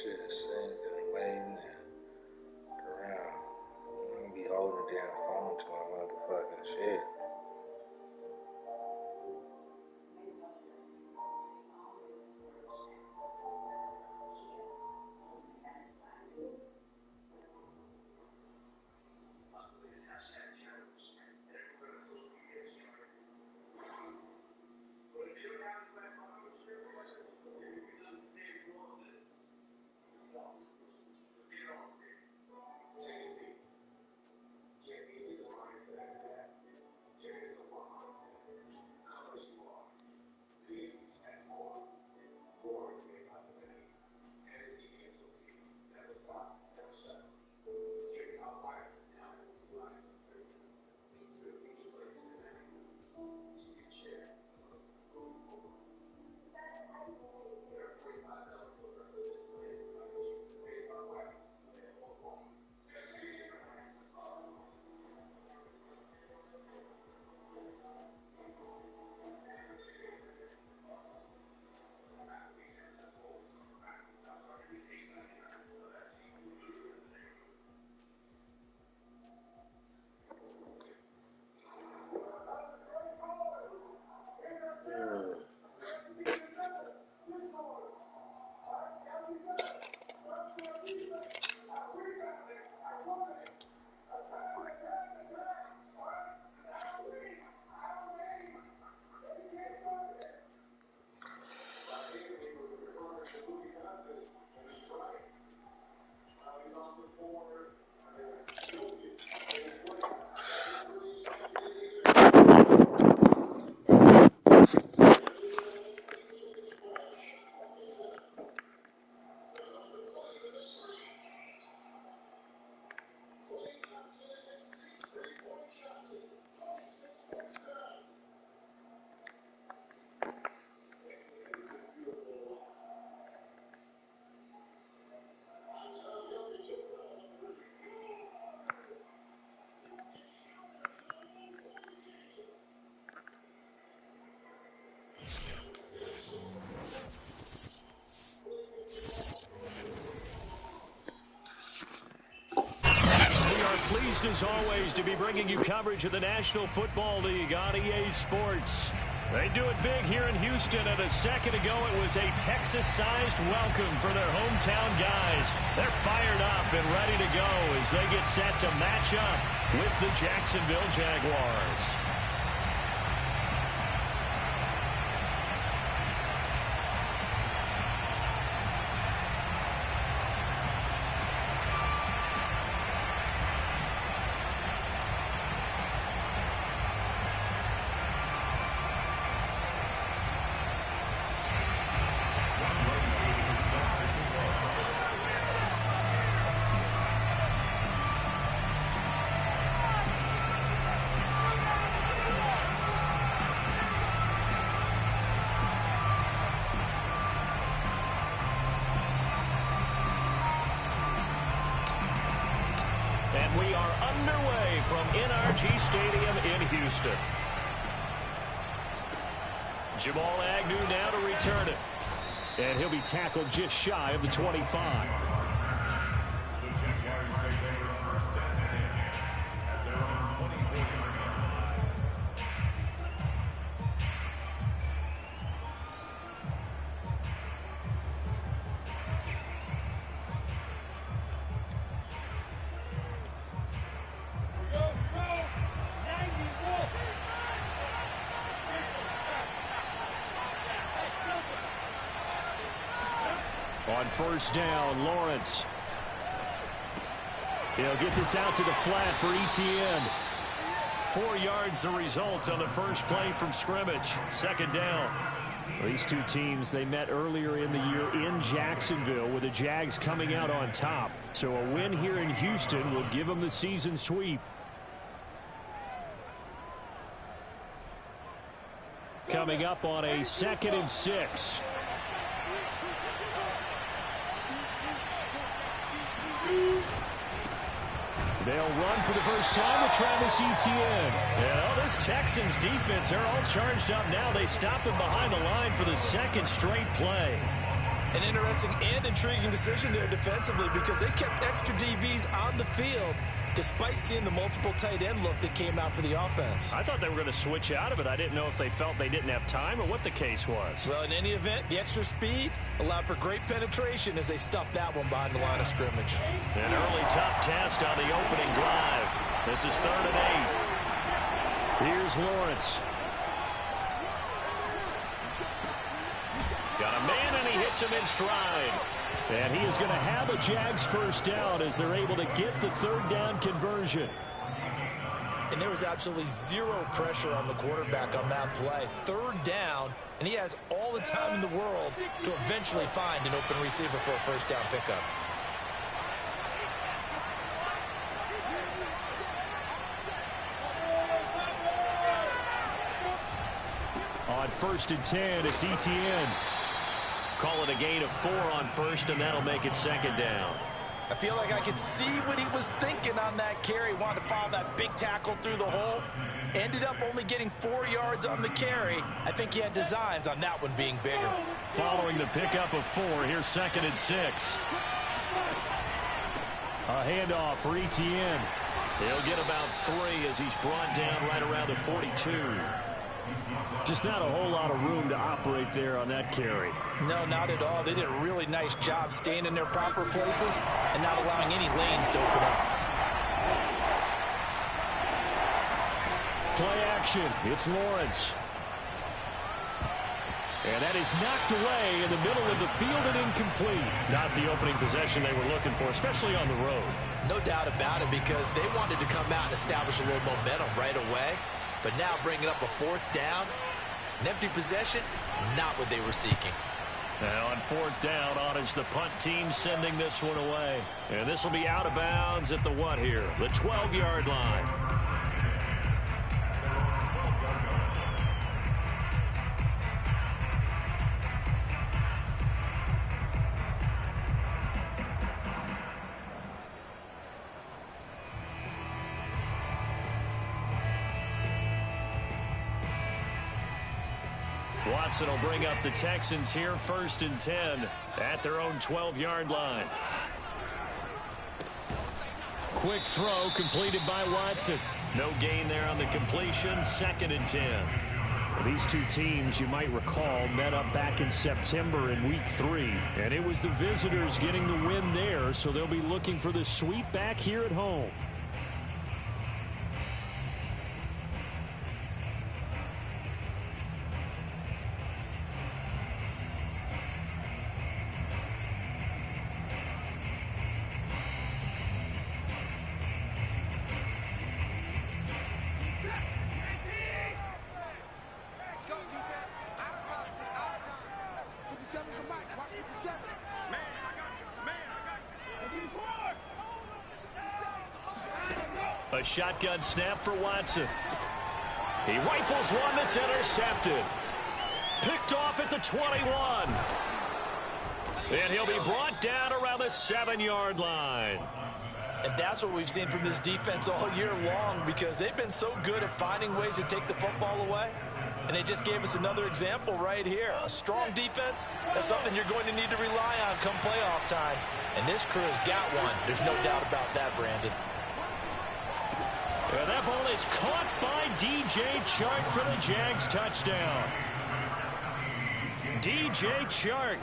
shit is sitting and waiting and around. I'm gonna be holding the damn phone to my motherfucking shit. Pleased as always to be bringing you coverage of the National Football League on EA Sports. They do it big here in Houston, and a second ago it was a Texas-sized welcome for their hometown guys. They're fired up and ready to go as they get set to match up with the Jacksonville Jaguars. And we are underway from NRG Stadium in Houston. Jamal Agnew now to return it. And he'll be tackled just shy of the 25. On first down, Lawrence. He'll get this out to the flat for Etienne. 4 yards the result on the first play from scrimmage. Second down. These two teams, they met earlier in the year in Jacksonville with the Jags coming out on top. So a win here in Houston will give them the season sweep. Coming up on a 2nd and 6. They'll run for the first time with Travis Etienne. Yeah, this Texans defense, they're all charged up now. They stop him behind the line for the second straight play. An interesting and intriguing decision there defensively because they kept extra DBs on the field despite seeing the multiple tight end look that came out for the offense. I thought they were going to switch out of it. I didn't know if they felt they didn't have time or what the case was. Well, in any event, the extra speed allowed for great penetration as they stuffed that one behind the line of scrimmage. An early tough test on the opening drive. This is 3rd and 8. Here's Lawrence. Got a man, and he hits him in stride. And he is going to have a Jags first down as they're able to get the 3rd down conversion. And there was absolutely zero pressure on the quarterback on that play. 3rd down, and he has all the time in the world to eventually find an open receiver for a first down pickup. On 1st and 10, it's Etienne. Call it a gain of 4 on 1st, and that'll make it 2nd down. I feel like I could see what he was thinking on that carry. Wanted to follow that big tackle through the hole. Ended up only getting 4 yards on the carry. I think he had designs on that one being bigger. Following the pickup of 4, here's 2nd and 6. A handoff for Etienne. He'll get about 3 as he's brought down right around the 42. Just not a whole lot of room to operate there on that carry. No, not at all. They did a really nice job staying in their proper places and not allowing any lanes to open up. Play action. It's Lawrence. And that is knocked away in the middle of the field and incomplete. Not the opening possession they were looking for, especially on the road. No doubt about it, because they wanted to come out and establish a little momentum right away. But now bringing up a 4th down, an empty possession, not what they were seeking. Now on 4th down, honors the punt team sending this one away. And this will be out of bounds at the what here? The 12-yard line. Watson will bring up the Texans here 1st and 10 at their own 12-yard line. Quick throw completed by Watson. No gain there on the completion. 2nd and 10. Well, these two teams, you might recall, met up back in September in Week 3. And it was the visitors getting the win there, so they'll be looking for the sweep back here at home. A shotgun snap for Watson. He rifles one that's intercepted. Picked off at the 21. And he'll be brought down around the 7-yard line. And that's what we've seen from this defense all year long, because they've been so good at finding ways to take the football away. And they just gave us another example right here. A strong defense, that's something you're going to need to rely on come playoff time. And this crew has got one. There's no doubt about that, Brandon. And that ball is caught by DJ Chark for the Jags touchdown. DJ Chark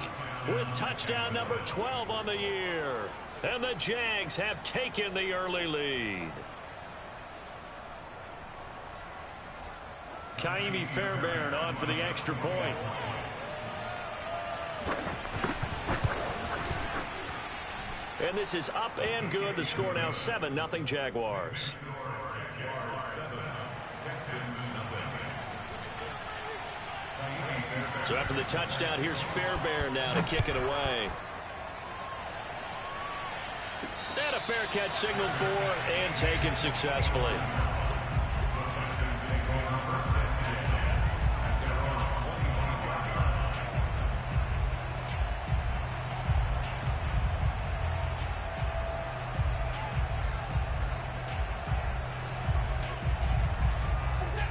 with touchdown number 12 on the year. And the Jags have taken the early lead. Kaimi Fairbairn on for the extra point. And this is up and good. The score now 7-0 Jaguars. So after the touchdown, here's Fairbairn now to kick it away. And a fair catch signaled for and taken successfully.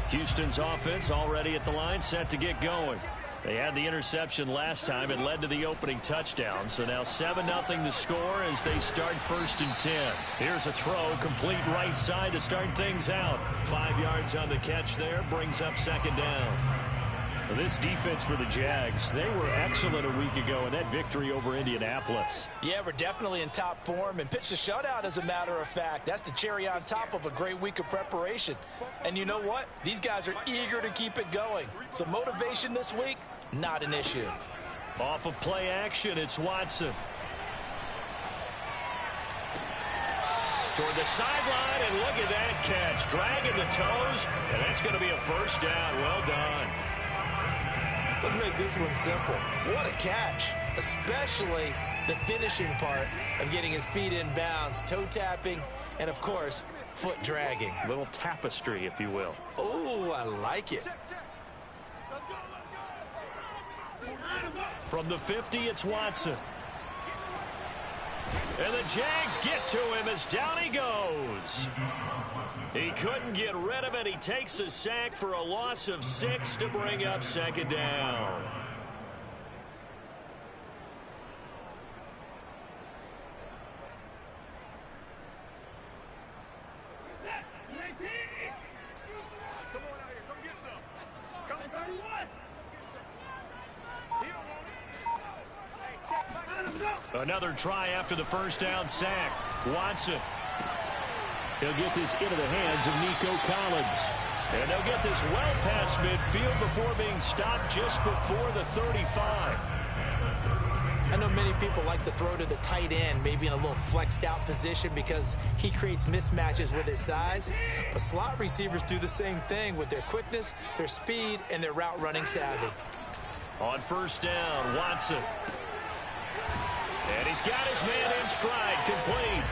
Houston's offense already at the line, set to get going. They had the interception last time. It led to the opening touchdown. So now 7-0 to score as they start 1st and 10. Here's a throw, complete right side to start things out. 5 yards on the catch there, brings up 2nd down. Well, this defense for the Jags, they were excellent a week ago in that victory over Indianapolis. Yeah, we're definitely in top form and pitched a shutout, as a matter of fact. That's the cherry on top of a great week of preparation. And you know what? These guys are eager to keep it going. So motivation this week, not an issue. Off of play action, it's Watson. Toward the sideline, and look at that catch. Dragging the toes, and that's going to be a 1st down. Well done. Let's make this one simple. What a catch, especially the finishing part of getting his feet in bounds, toe tapping, and, of course, foot dragging. A little tapestry, if you will. Oh, I like it. From the 50, it's Watson. And the Jags get to him as down he goes. He couldn't get rid of it. He takes a sack for a loss of 6 to bring up 2nd down. Another try after the 1st down sack. Watson. He'll get this into the hands of Nico Collins. And they'll get this well past midfield before being stopped just before the 35. I know many people like to throw to the tight end, maybe in a little flexed out position because he creates mismatches with his size. But slot receivers do the same thing with their quickness, their speed, and their route running savvy. On 1st down, Watson. And he's got his man in stride, complete.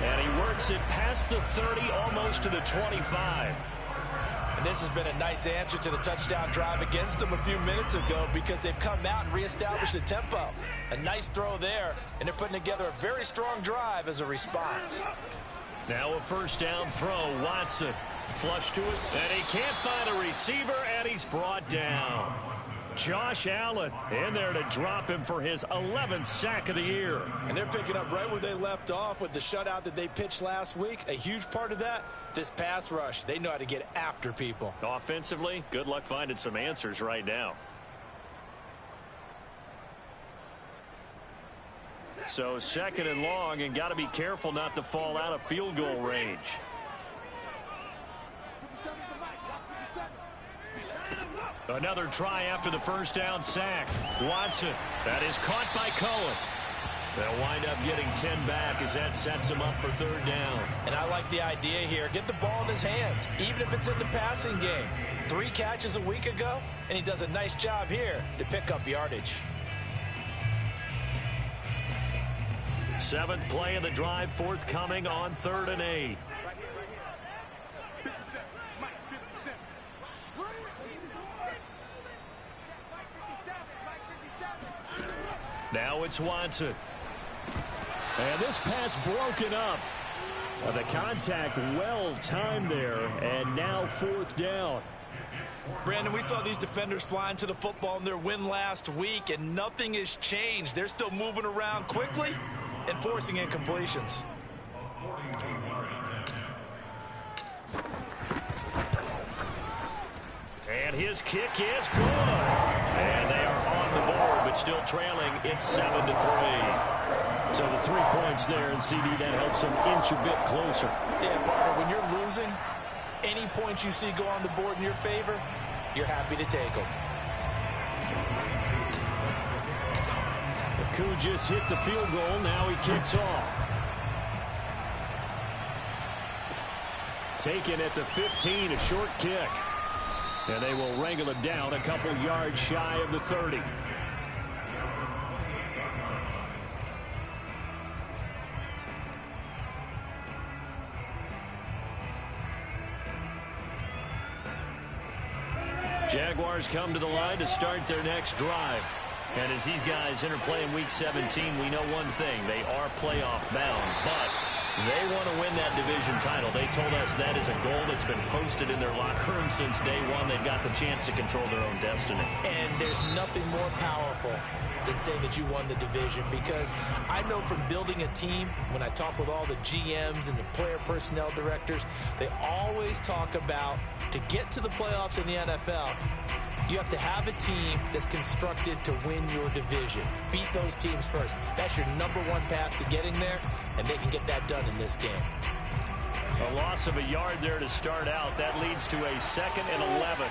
And he works it past the 30, almost to the 25. And this has been a nice answer to the touchdown drive against them a few minutes ago because they've come out and reestablished the tempo. A nice throw there, and they're putting together a very strong drive as a response. Now a 1st down throw, Watson. Flush to it, and he can't find a receiver, and he's brought down. Josh Allen in there to drop him for his 11th sack of the year. And they're picking up right where they left off with the shutout that they pitched last week. A huge part of that, this pass rush. They know how to get after people. Offensively, good luck finding some answers right now. So 2nd and long, and got to be careful not to fall out of field goal range. Another try after the 1st down sack. Watson. That is caught by Cohen. They'll wind up getting 10 back as that sets him up for 3rd down. And I like the idea here. Get the ball in his hands, even if it's in the passing game. 3 catches a week ago, and he does a nice job here to pick up yardage. 7th play of the drive forthcoming on 3rd and 8. Now it's Watson. And this pass broken up. The contact well timed there, and now 4th down. Brandon, we saw these defenders flying to the football in their win last week, and nothing has changed. They're still moving around quickly and forcing incompletions. And his kick is good. And they are on the board, but still trailing. It's 7-3. So the 3 points there, and CD, that helps them inch a bit closer. Yeah, partner, when you're losing, any points you see go on the board in your favor, you're happy to take them. The Coup just hit the field goal. Now he kicks off. Taken at the 15, a short kick. And they will wrangle it down a couple yards shy of the 30. Jaguars come to the line to start their next drive. And as these guys enter play in Week 17, we know one thing. They are playoff bound, but They want to win that division title. They told us that is a goal that's been posted in their locker room since day one. They've got the chance to control their own destiny. And there's nothing more powerful than saying that you won the division, because I know from building a team, when I talk with all the GMs and the player personnel directors, they always talk about, to get to the playoffs in the NFL, you have to have a team that's constructed to win your division. Beat those teams first. That's your number one path to getting there, and they can get that done in this game. A loss of a yard there to start out. That leads to a 2nd and 11.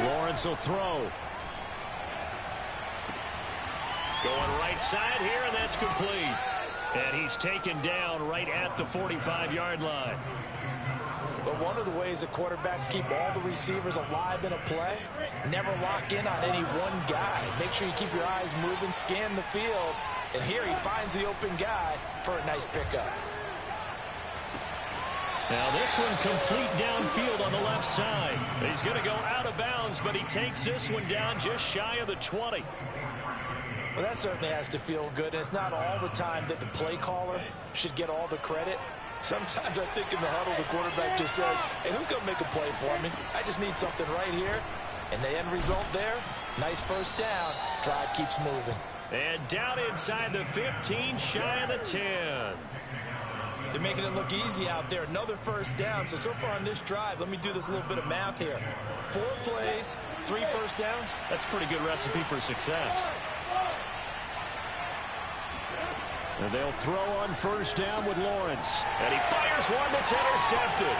Lawrence will throw. Going right side here, and that's complete. And he's taken down right at the 45-yard line. But one of the ways that quarterbacks keep all the receivers alive in a play, never lock in on any one guy. Make sure you keep your eyes moving, scan the field. And here he finds the open guy for a nice pickup. Now this one complete downfield on the left side. He's going to go out of bounds, but he takes this one down just shy of the 20. Well, that certainly has to feel good. And it's not all the time that the play caller should get all the credit. Sometimes I think in the huddle, the quarterback just says, hey, who's going to make a play for me? I just need something right here. And the end result there, nice first down. Drive keeps moving. And down inside the 15, shy of the 10. They're making it look easy out there. Another first down. So far on this drive, let me do this little bit of math here. 4 plays, 3 first downs. That's a pretty good recipe for success. And they'll throw on first down with Lawrence. And he fires one that's intercepted.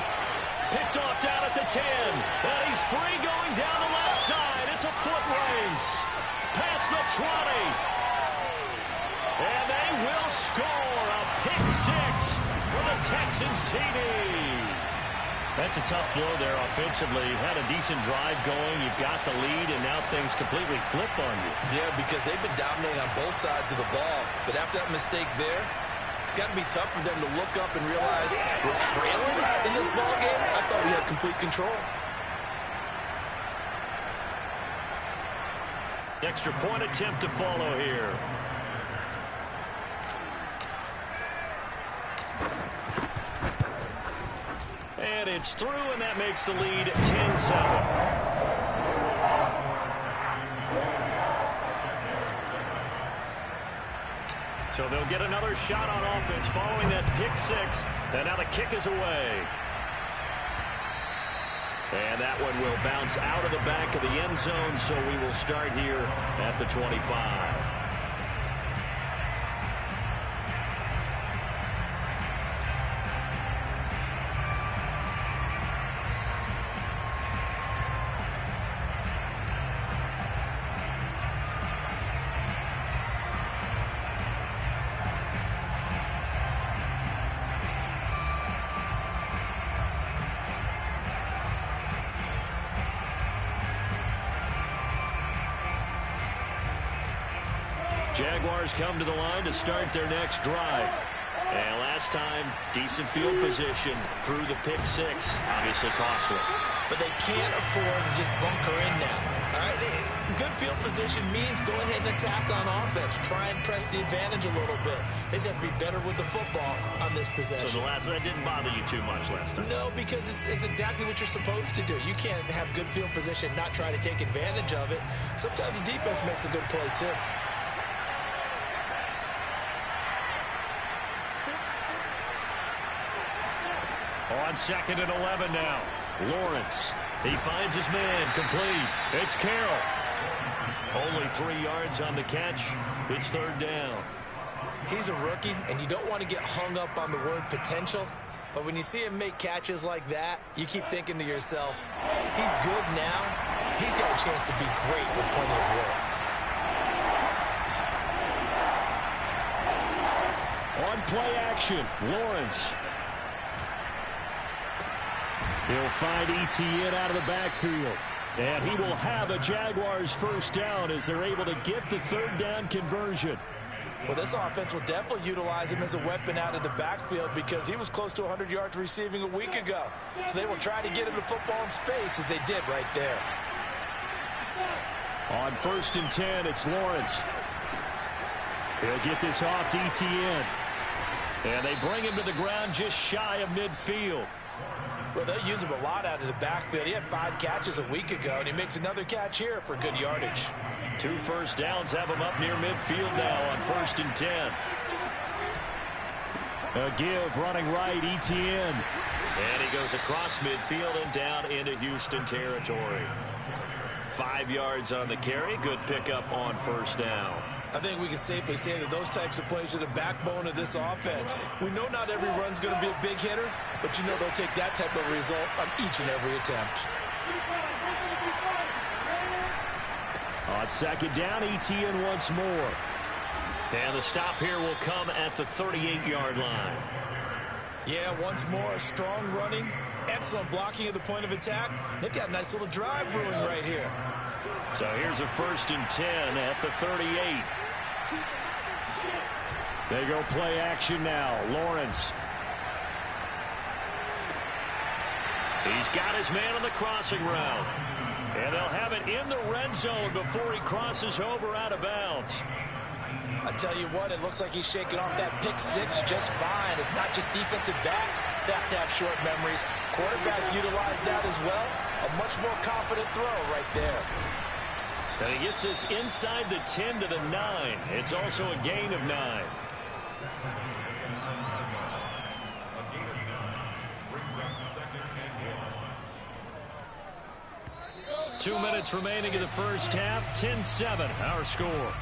Picked off down at the 10. And he's free going down the left side. It's a foot race. Past the 20. And they will score a pick 6 for the Texans TD. That's a tough blow there offensively. You've had a decent drive going. You've got the lead, and now things completely flip on you. Yeah, because they've been dominating on both sides of the ball. But after that mistake there, it's got to be tough for them to look up and realize we're trailing in this ball game. I thought we had complete control. Extra point attempt to follow here. And it's through, and that makes the lead 10-7. So they'll get another shot on offense following that pick 6. And now the kick is away. And that one will bounce out of the back of the end zone, so we will start here at the 25. Jaguars come to the line to start their next drive. And last time, decent field position through the pick 6. Obviously costly. But they can't afford to just bunker in now. All right, good field position means go ahead and attack on offense. Try and press the advantage a little bit. They just have to be better with the football on this possession. So that didn't bother you too much last time? No, because it's exactly what you're supposed to do. You can't have good field position, not try to take advantage of it. Sometimes the defense makes a good play, too. On 2nd and 11 now. Lawrence. He finds his man. Complete. It's Carroll. Only 3 yards on the catch. It's 3rd down. He's a rookie, and you don't want to get hung up on the word potential. But when you see him make catches like that, you keep thinking to yourself, he's good now. He's got a chance to be great with plenty of work. On play action, Lawrence. He'll find Etienne out of the backfield. And he will have a Jaguars first down as they're able to get the 3rd down conversion. Well, this offense will definitely utilize him as a weapon out of the backfield because he was close to 100 yards receiving a week ago. So they will try to get him the football in space as they did right there. On 1st and 10, it's Lawrence. He'll get this off to ETN. And they bring him to the ground just shy of midfield. Well, they use him a lot out of the backfield. He had 5 catches a week ago, and he makes another catch here for good yardage. 2 first downs have him up near midfield now on 1st and 10. A give running right, ETN. And he goes across midfield and down into Houston territory. 5 yards on the carry. Good pickup on 1st down. I think we can safely say that those types of plays are the backbone of this offense. We know not every run's going to be a big hitter, but you know they'll take that type of result on each and every attempt. On 2nd down, ETN once more. And the stop here will come at the 38-yard line. Yeah, once more, strong running, excellent blocking at the point of attack. They've got a nice little drive brewing right here. So here's a 1st and 10 at the 38. They go play action now. Lawrence. He's got his man on the crossing route. And they'll have it in the red zone before he crosses over out of bounds. I tell you what, it looks like he's shaking off that pick 6 just fine. It's not just defensive backs that have to have short memories. Quarterbacks utilize that as well. A much more confident throw right there. And he gets this inside the 10 to the 9. It's also a gain of 9. 2 minutes remaining in the first half. 10-7, our score.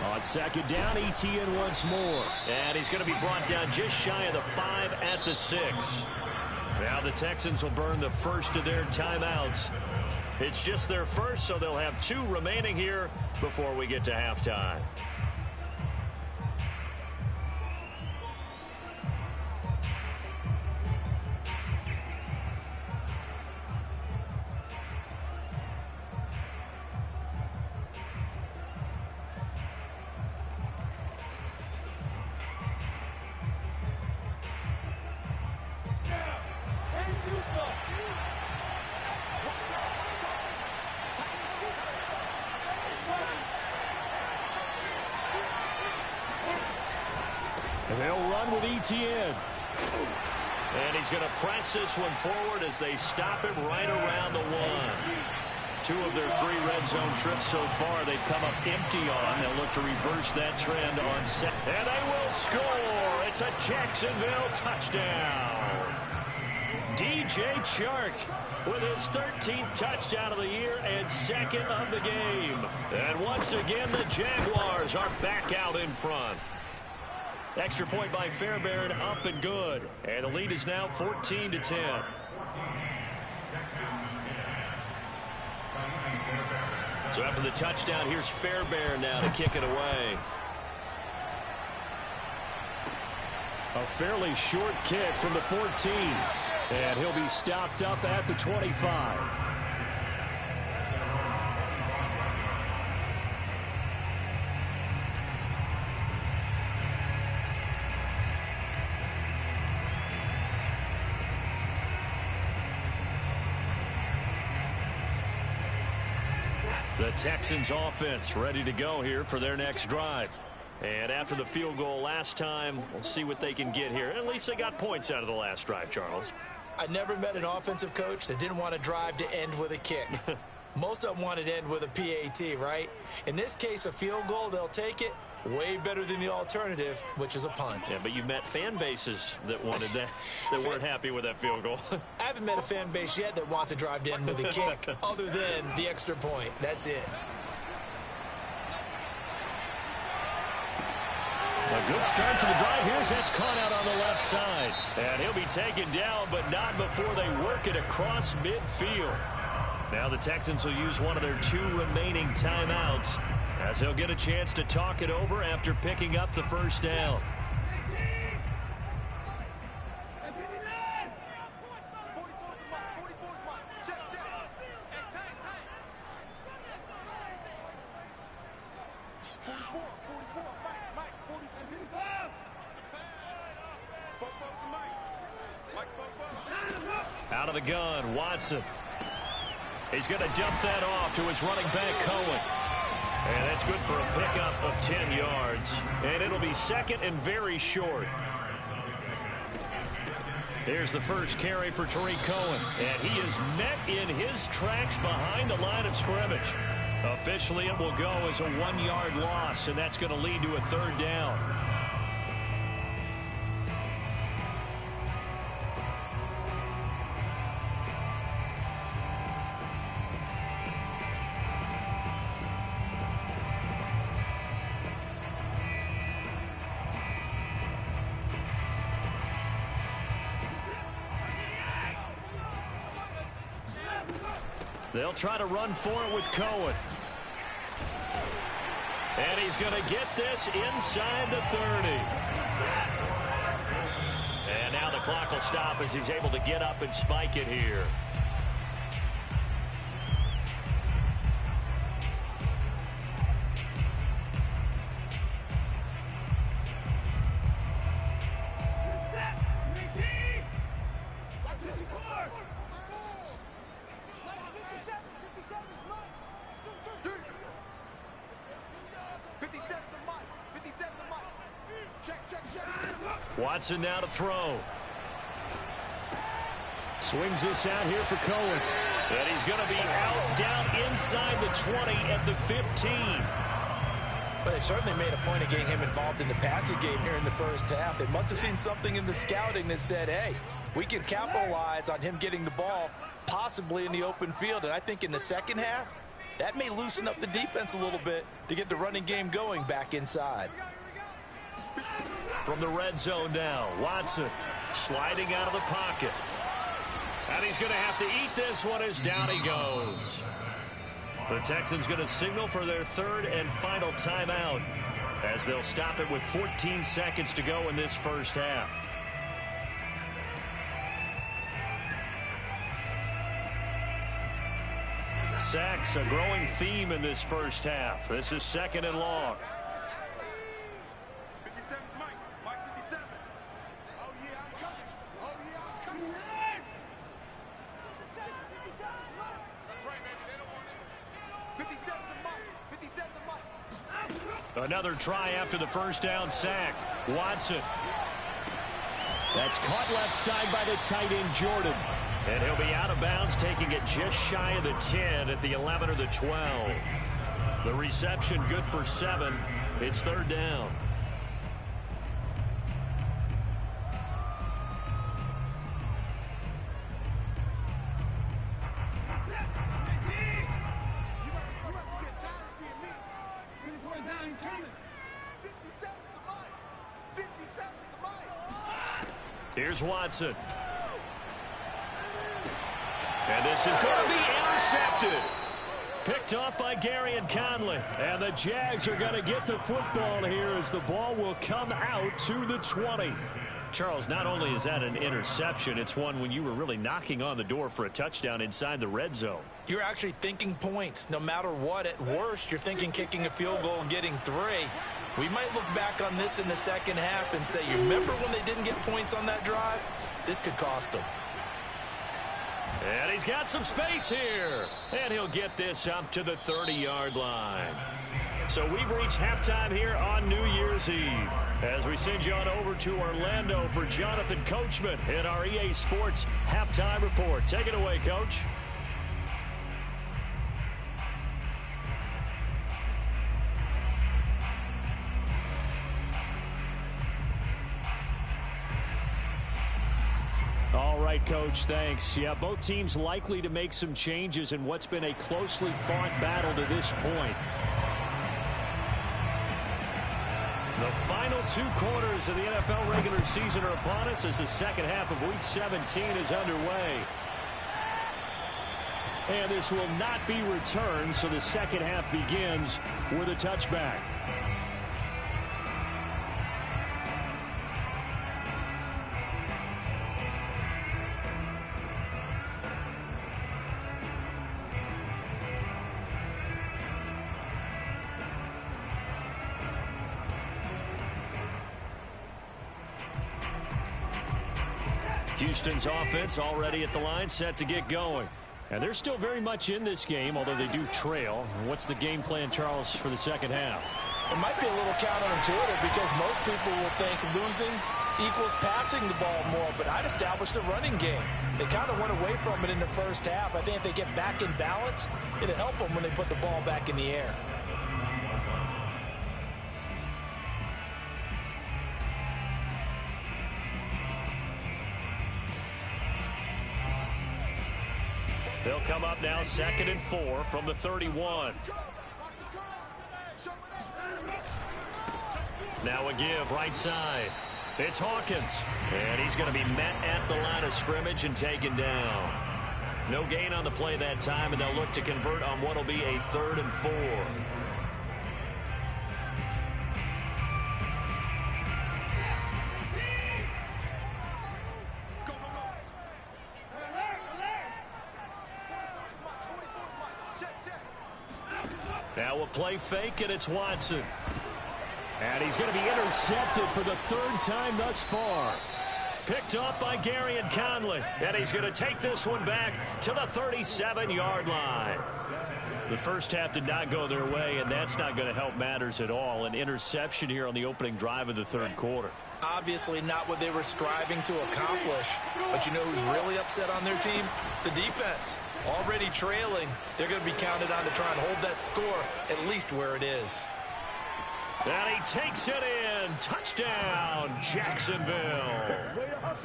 On 2nd down, ETN once more. And he's going to be brought down just shy of the 5 at the 6. Now the Texans will burn the first of their timeouts. It's just their first, so they'll have 2 remaining here before we get to halftime. And they'll run with ETN. And he's going to press this one forward as they stop him right around the 1. 2 of their 3 red zone trips so far they've come up empty on. They'll look to reverse that trend on set. And they will score. It's a Jacksonville touchdown. DJ Chark with his 13th touchdown of the year and 2nd of the game. And once again, the Jaguars are back out in front. Extra point by Fairbairn, up and good. And the lead is now 14-10. So after the touchdown, here's Fairbairn now to kick it away. A fairly short kick from the 14. And he'll be stopped up at the 25. The Texans offense ready to go here for their next drive. And after the field goal last time, we'll see what they can get here. At least they got points out of the last drive, Charles. I never met an offensive coach that didn't want a drive to end with a kick. Most of them wanted to end with a PAT, right? In this case, a field goal, they'll take it. Way better than the alternative, which is a punt. Yeah, but you've met fan bases that wanted that, that weren't happy with that field goal. I haven't met a fan base yet that wants a drive to end with a kick, other than the extra point. That's it. A good start to the drive. Here's that's caught out on the left side. And he'll be taken down, but not before they work it across midfield. Now the Texans will use one of their 2 remaining timeouts, as they'll get a chance to talk it over after picking up the first down. Out of the gun, Watson. He's going to dump that off to his running back, Cohen. And that's good for a pickup of 10 yards. And it'll be second and very short. Here's the first carry for Tariq Cohen. And he is met in his tracks behind the line of scrimmage. Officially, it will go as a 1-yard loss, and that's going to lead to a third down. They'll try to run for it with Cohen. And he's going to get this inside the 30. And now the clock will stop as he's able to get up and spike it here. Watson now to throw. Swings this out here for Cohen. And he's going to be out down inside the 20 at the 15. But they certainly made a point of getting him involved in the passing game here in the first half. They must have seen something in the scouting that said, hey, we can capitalize on him getting the ball possibly in the open field. And I think in the second half, that may loosen up the defense a little bit to get the running game going back inside. From the red zone now, Watson sliding out of the pocket. And he's going to have to eat this one as down he goes. The Texans going to signal for their third and final timeout as they'll stop it with 14 seconds to go in this first half. Sacks, a growing theme in this first half. This is second and long. Another try after the first down sack. Watson. That's caught left side by the tight end, Jordan. And he'll be out of bounds, taking it just shy of the 10 at the 11 or the 12. The reception good for 7. It's third down. Here's Watson. And this is going to be intercepted. Picked off by Gary and Conley. And the Jags are going to get the football here as the ball will come out to the 20. Charles, not only is that an interception, it's one when you were really knocking on the door for a touchdown inside the red zone. You're actually thinking points. No matter what, at worst, you're thinking kicking a field goal and getting 3. We might look back on this in the second half and say, you remember when they didn't get points on that drive? This could cost them. And he's got some space here. And he'll get this up to the 30-yard line. So we've reached halftime here on New Year's Eve. As we send you on over to Orlando for Jonathan Coachman in our EA Sports Halftime Report. Take it away, Coach. All right, Coach, thanks. Yeah, both teams likely to make some changes in what's been a closely fought battle to this point. The final 2 quarters of the NFL regular season are upon us as the second half of Week 17 is underway. And this will not be returned, so the second half begins with a touchback. Houston's offense already at the line, set to get going. And they're still very much in this game, although they do trail. What's the game plan, Charles, for the second half? It might be a little counterintuitive because most people will think losing equals passing the ball more, but I'd establish the running game. They kind of went away from it in the first half. I think if they get back in balance, it'll help them when they put the ball back in the air. They'll come up now 2nd and 4 from the 31. Now a give right side. It's Hawkins. And he's going to be met at the line of scrimmage and taken down. No gain on the play that time, and they'll look to convert on what will be a 3rd and 4. Now a play fake, and it's Watson. And he's going to be intercepted for the 3rd time thus far. Picked up by Gary and Conley. And he's going to take this one back to the 37-yard line. The first half did not go their way, and that's not going to help matters at all. An interception here on the opening drive of the 3rd quarter. Obviously not what they were striving to accomplish. But you know who's really upset on their team? The defense. Already trailing. They're going to be counted on to try and hold that score at least where it is. And he takes it in. Touchdown, Jacksonville.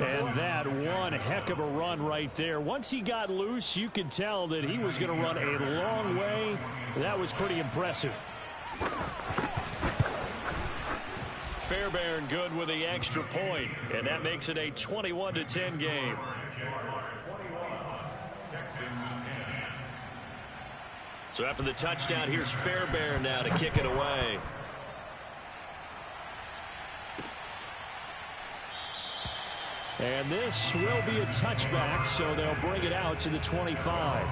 And that one heck of a run right there. Once he got loose, you could tell that he was going to run a long way. That was pretty impressive. Fairbairn good with the extra point, and that makes it a 21-10 game. So after the touchdown, here's Fairbairn now to kick it away. And this will be a touchback, so they'll bring it out to the 25.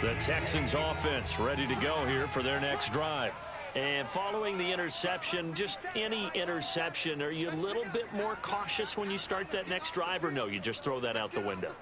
The Texans offense ready to go here for their next drive. And following the interception, just any interception, are you a little bit more cautious when you start that next drive, or no, you just throw that out the window?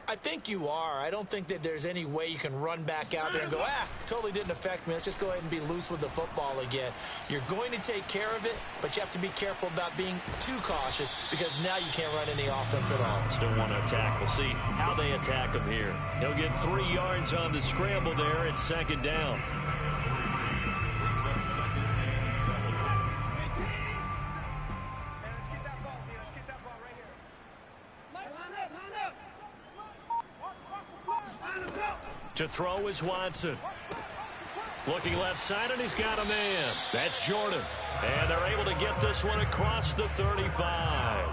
I think you are. I don't think that there's any way you can run back out there and go, totally didn't affect me. Let's just go ahead and be loose with the football again. You're going to take care of it, but you have to be careful about being too cautious because now you can't run any offense at all. Still want to attack. We'll see how they attack him here. He'll get 3 yards on the scramble there. It's 2nd down. To throw is Watson. Looking left side, and he's got a man. That's Jordan. And they're able to get this one across the 35.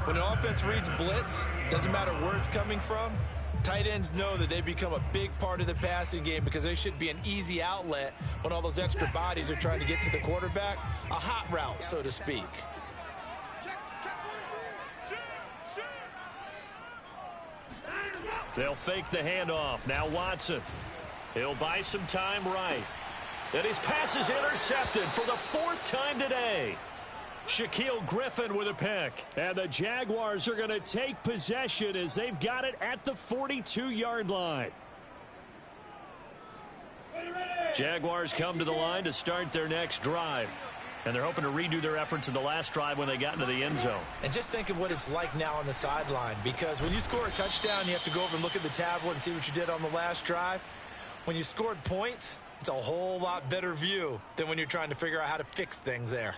When an offense reads blitz, doesn't matter where it's coming from, tight ends know that they become a big part of the passing game because they should be an easy outlet when all those extra bodies are trying to get to the quarterback. A hot route, so to speak. They'll fake the handoff. Now Watson. He'll buy some time right. And his pass is intercepted for the 4th time today. Shaquille Griffin with a pick. And the Jaguars are going to take possession as they've got it at the 42-yard line. Jaguars come to the line to start their next drive. And they're hoping to redo their efforts in the last drive when they got into the end zone. And just think of what it's like now on the sideline, because when you score a touchdown, you have to go over and look at the tablet and see what you did on the last drive. When you scored points, it's a whole lot better view than when you're trying to figure out how to fix things there.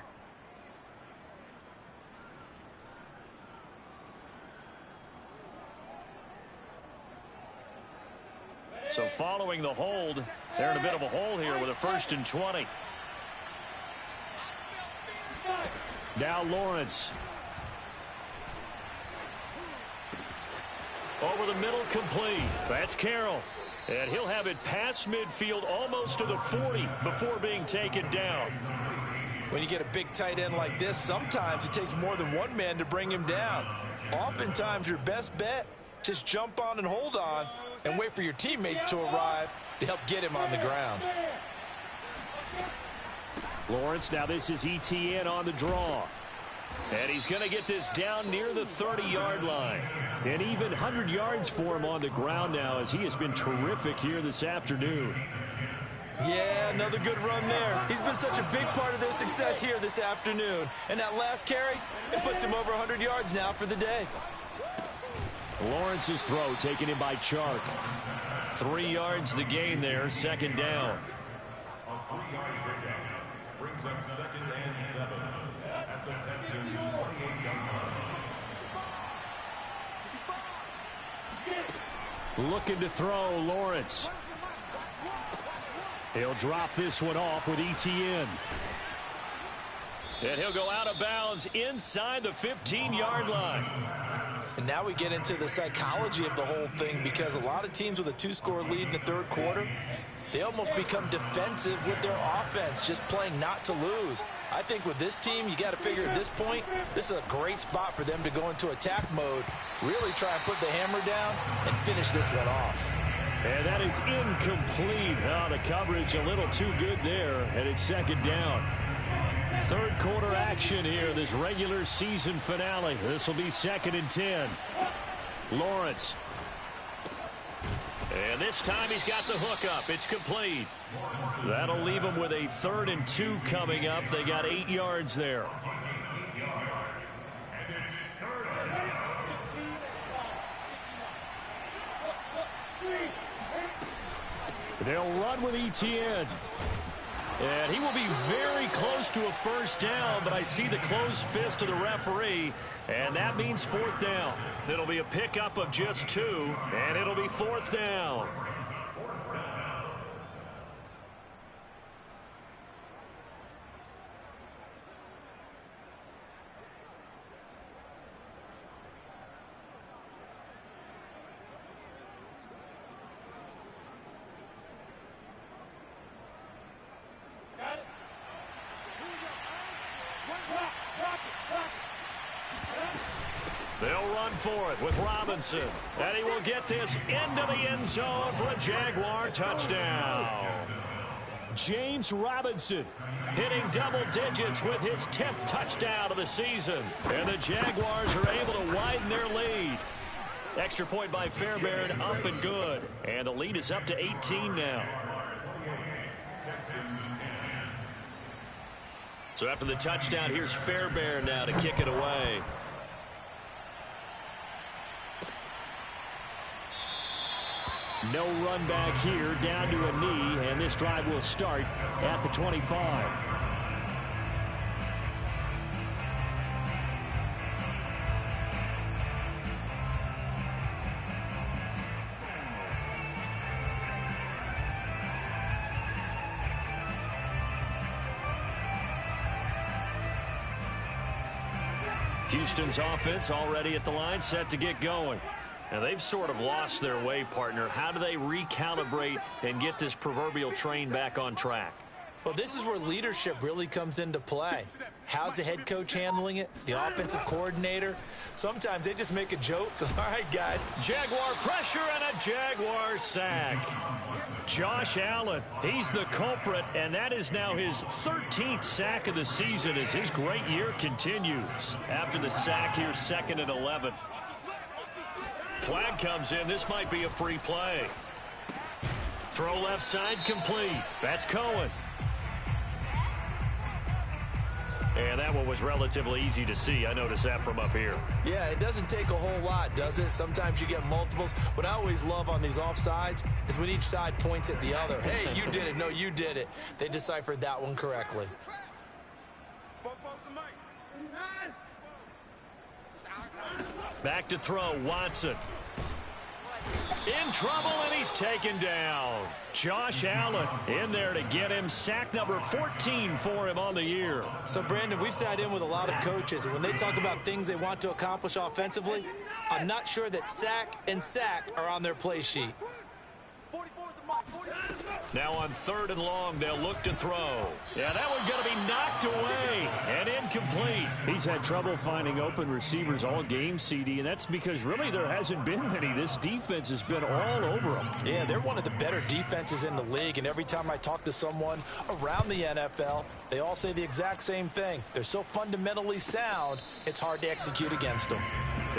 So following the hold, they're in a bit of a hole here with a 1st and 20. Now Lawrence. Over the middle, complete. That's Carroll. And he'll have it past midfield almost to the 40 before being taken down. When you get a big tight end like this, sometimes it takes more than one man to bring him down. Oftentimes your best bet, just jump on and hold on and wait for your teammates to arrive to help get him on the ground. Lawrence, now this is ETN on the draw. And he's going to get this down near the 30-yard line. And even 100 yards for him on the ground now, as he has been terrific here this afternoon. Yeah, another good run there. He's been such a big part of their success here this afternoon. And that last carry, it puts him over 100 yards now for the day. Lawrence's throw taken in by Chark. 3 yards the gain there, second down. A 3-yard pickup brings up 2nd and 7 at the Texans' 28-yard line. Looking to throw, Lawrence. He'll drop this one off with ETN. And he'll go out of bounds inside the 15-yard line. And now we get into the psychology of the whole thing, because a lot of teams with a 2-score lead in the third quarter, they almost become defensive with their offense, just playing not to lose. I think with this team, you got to figure at this point, this is a great spot for them to go into attack mode, really try and put the hammer down and finish this one off. And that is incomplete. Oh, the coverage a little too good there, and it's second down. Third quarter action here, this regular season finale. This will be 2nd and 10. Lawrence. And this time he's got the hook up. It's complete. That'll leave him with a 3rd and 2 coming up. They got 8 yards there. They'll run with ETN. And he will be very close to a first down, but I see the closed fist of the referee, and that means 4th down. It'll be a pickup of just 2, and it'll be 4th down. They'll run for it with Robinson. And he will get this into the end zone for a Jaguar touchdown. James Robinson hitting double digits with his 10th touchdown of the season. And the Jaguars are able to widen their lead. Extra point by Fairbairn, up and good. And the lead is up to 18 now. So after the touchdown, here's Fairbairn now to kick it away. No run back here, down to a knee, and this drive will start at the 25. Houston's offense already at the line, set to get going. Now, they've sort of lost their way, partner. How do they recalibrate and get this proverbial train back on track? Well, this is where leadership really comes into play. How's the head coach handling it? The offensive coordinator? Sometimes they just make a joke. All right, guys. Jaguar pressure and a Jaguar sack. Josh Allen, he's the culprit, and that is now his 13th sack of the season as his great year continues. After the sack, here's 2nd and 11. Flag comes in. This might be a free play. Throw left side complete. That's Cohen. And that one was relatively easy to see. I noticed that from up here. Yeah, it doesn't take a whole lot, does it? Sometimes you get multiples. What I always love on these offsides is when each side points at the other. Hey, you did it. No, you did it. They deciphered that one correctly. Back to throw, Watson. In trouble, and he's taken down. Josh Allen in there to get him. Sack number 14 for him on the year. So, Brandon, we've sat in with a lot of coaches, and when they talk about things they want to accomplish offensively, I'm not sure that sack and sack are on their play sheet. Now on 3rd and long, they'll look to throw. Yeah, that one's going to be knocked away and incomplete. He's had trouble finding open receivers all game, CD, and that's because really there hasn't been many. This defense has been all over them. Yeah, they're one of the better defenses in the league, and every time I talk to someone around the NFL, they all say the exact same thing. They're so fundamentally sound, it's hard to execute against them.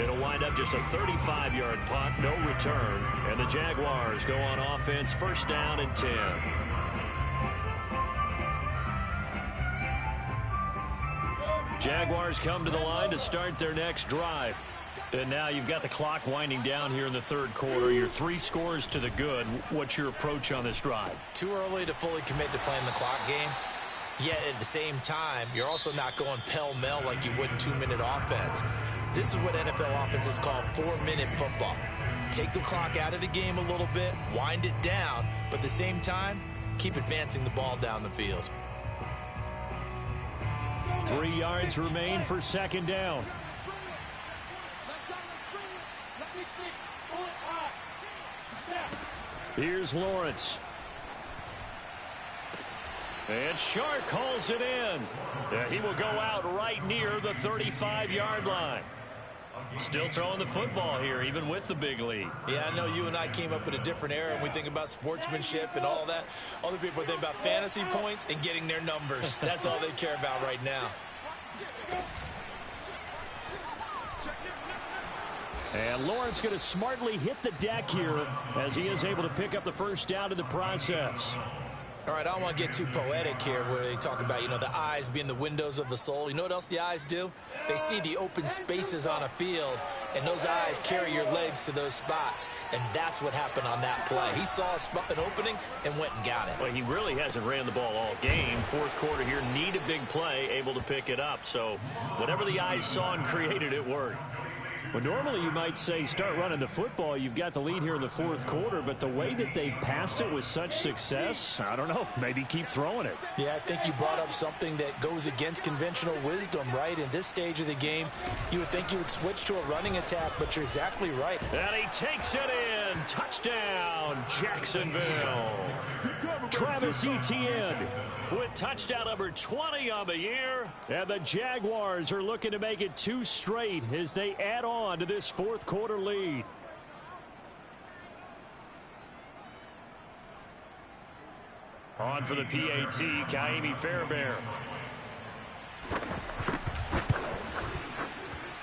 It'll wind up just a 35-yard punt, no return, and the Jaguars go on offense, 1st down and 10. Jaguars come to the line to start their next drive. And now you've got the clock winding down here in the 3rd quarter. You're 3 scores to the good. What's your approach on this drive? Too early to fully commit to playing the clock game. Yet at the same time, you're also not going pell-mell like you would in 2-minute offense. This is what NFL offenses call 4-minute football. Take the clock out of the game a little bit, wind it down, but at the same time, keep advancing the ball down the field. 3 yards remain for 2nd down. Here's Lawrence. And Shark calls it in. He will go out right near the 35-yard line. Still throwing the football here, even with the big lead. Yeah, I know you and I came up in a different era, and we think about sportsmanship and all that. Other people think about fantasy points and getting their numbers. That's all they care about right now. And Lawrence going to smartly hit the deck here as he is able to pick up the 1st down in the process. All right, I don't want to get too poetic here where they talk about, the eyes being the windows of the soul. You know what else the eyes do? They see the open spaces on a field, and those eyes carry your legs to those spots, and that's what happened on that play. He saw an opening and went and got it. Well, he really hasn't ran the ball all game. 4th quarter here, need a big play, able to pick it up. So whatever the eyes saw and created, it worked. Well, normally you might say start running the football. You've got the lead here in the 4th quarter, but the way that they've passed it with such success, I don't know, maybe keep throwing it. Yeah, I think you brought up something that goes against conventional wisdom, right? In this stage of the game, you would think you would switch to a running attack, but you're exactly right. And he takes it in. Touchdown, Jacksonville. Travis Etienne with touchdown number 20 on the year. And the Jaguars are looking to make it 2 straight as they add on to this 4th quarter lead. On for the PAT, Kaimi Fairbairn.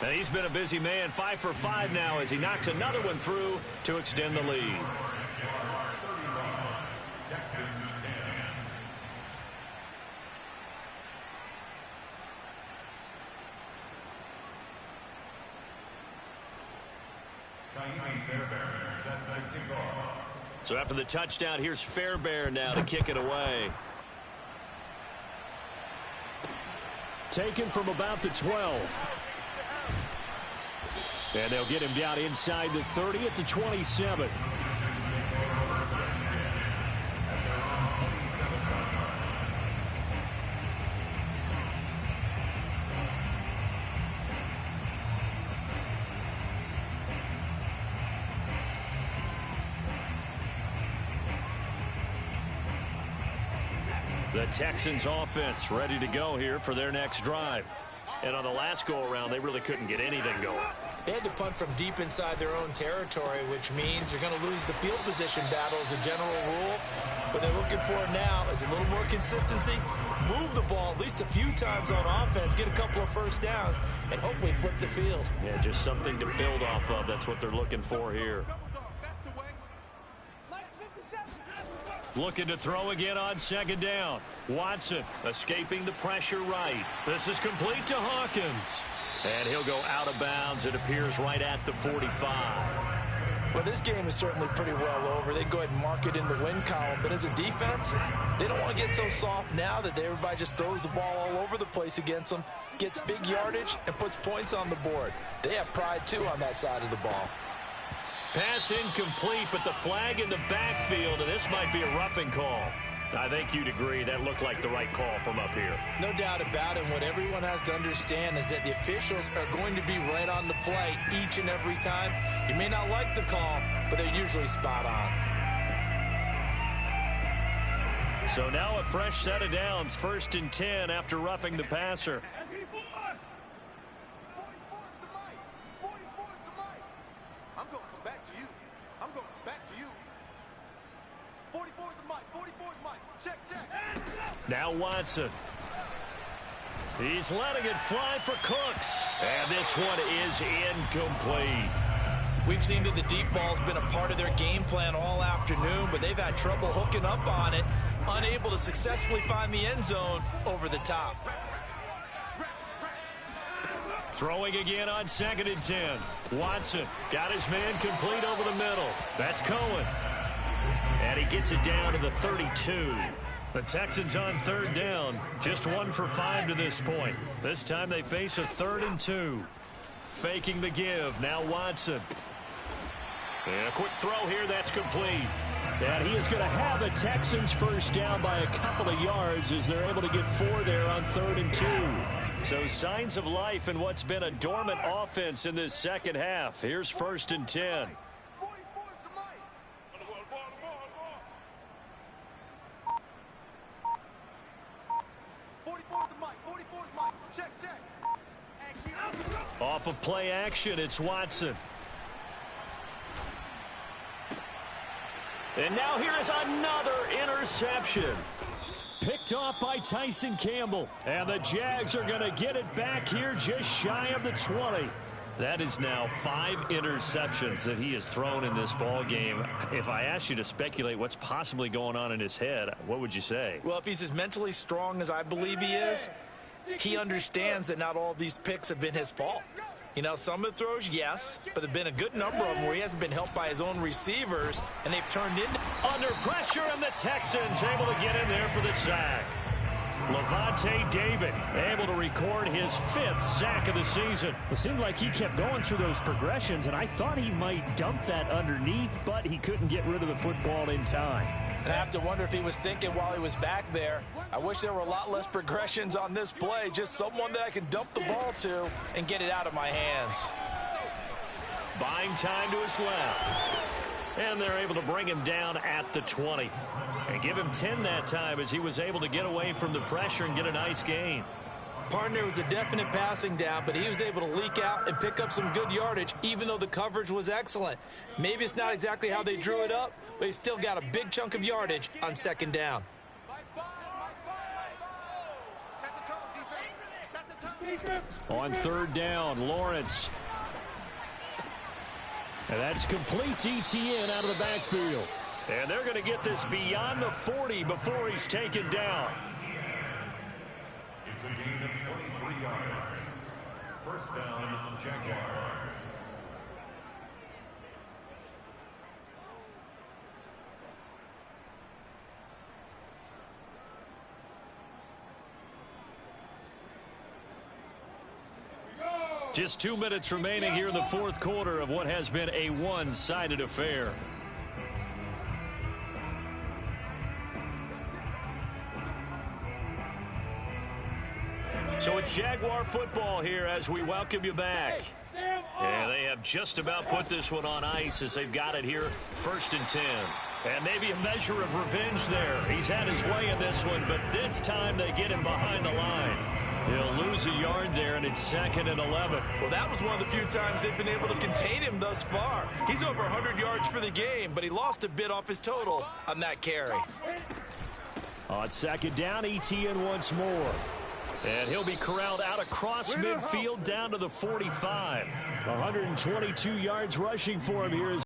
And he's been a busy man, 5 for 5 now as he knocks another one through to extend the lead. Texans 10. Kaimi Fairbairn set to kick off. So after the touchdown, here's Fairbairn now to kick it away. Taken from about the 12. And they'll get him down inside the 30 at the 27. The Texans offense ready to go here for their next drive. And on the last go-around, they really couldn't get anything going. They had to punt from deep inside their own territory, which means you're going to lose the field position battle as a general rule. What they're looking for now is a little more consistency, move the ball at least a few times on offense, get a couple of 1st downs, and hopefully flip the field. Yeah, just something to build off of. That's what they're looking for here. Looking to throw again on 2nd down. Watson escaping the pressure right. This is complete to Hawkins. And he'll go out of bounds. It appears right at the 45. Well, this game is certainly pretty well over. They can go ahead and mark it in the win column. But as a defense, they don't want to get so soft now that everybody just throws the ball all over the place against them, gets big yardage, and puts points on the board. They have pride, too, on that side of the ball. Pass incomplete, but the flag in the backfield, and this might be a roughing call. I think you'd agree that looked like the right call from up here. No doubt about it. What everyone has to understand is that the officials are going to be right on the play each and every time. You may not like the call, but they're usually spot on. So now a fresh set of downs, 1st and 10 after roughing the passer. I'm going to come back to you. I'm going to come back to you. 44's the mic. 44's mic. Check. Now Watson. He's letting it fly for Cooks. And this one is incomplete. We've seen that the deep ball's been a part of their game plan all afternoon, but they've had trouble hooking up on it, unable to successfully find the end zone over the top. Throwing again on 2nd and 10. Watson got his man complete over the middle. That's Cohen. And he gets it down to the 32. The Texans on 3rd down. Just 1 for 5 to this point. This time they face a 3rd and 2. Faking the give. Now Watson. And a quick throw here. That's complete. And he is going to have a Texans first down by a couple of yards as they're able to get 4 there on 3rd and 2. So signs of life in what's been a dormant offense in this second half. Here's 1st and 10. 44's the mic. 44's mic. Check. Off of play action, it's Watson. And now here is another interception. Picked off by Tyson Campbell. And the Jags are going to get it back here just shy of the 20. That is now 5 interceptions that he has thrown in this ball game. If I asked you to speculate what's possibly going on in his head, what would you say? Well, if he's as mentally strong as I believe he is, he understands that not all of these picks have been his fault. You know, some of the throws, yes, but there have been a good number of them where he hasn't been helped by his own receivers, and they've turned into... Under pressure, and the Texans able to get in there for the sack. Levante David able to record his 5th sack of the season. It seemed like he kept going through those progressions, and I thought he might dump that underneath, but he couldn't get rid of the football in time. And I have to wonder if he was thinking while he was back there, I wish there were a lot less progressions on this play, just someone that I can dump the ball to and get it out of my hands. Buying time to his left. And they're able to bring him down at the 20. And give him 10 that time as he was able to get away from the pressure and get a nice gain. Partner was a definite passing down, but he was able to leak out and pick up some good yardage, even though the coverage was excellent. Maybe it's not exactly how they drew it up, but he still got a big chunk of yardage on 2nd down. On 3rd down, Lawrence. And that's complete ETN out of the backfield. And they're going to get this beyond the 40 before he's taken down. It's a gain of 23 yards. First down, Jaguars. Just 2 minutes remaining here in the 4th quarter of what has been a one-sided affair. So it's Jaguar football here as we welcome you back. And they have just about put this one on ice as they've got it here, 1st and 10. And maybe a measure of revenge there. He's had his way in this one, but this time they get him behind the line. He'll lose a yard there, and it's 2nd and 11. Well, that was one of the few times they've been able to contain him thus far. He's over 100 yards for the game, but he lost a bit off his total on that carry. On 2nd down, ETN once more. And he'll be corralled out across midfield down to the 45. 122 yards rushing for him here.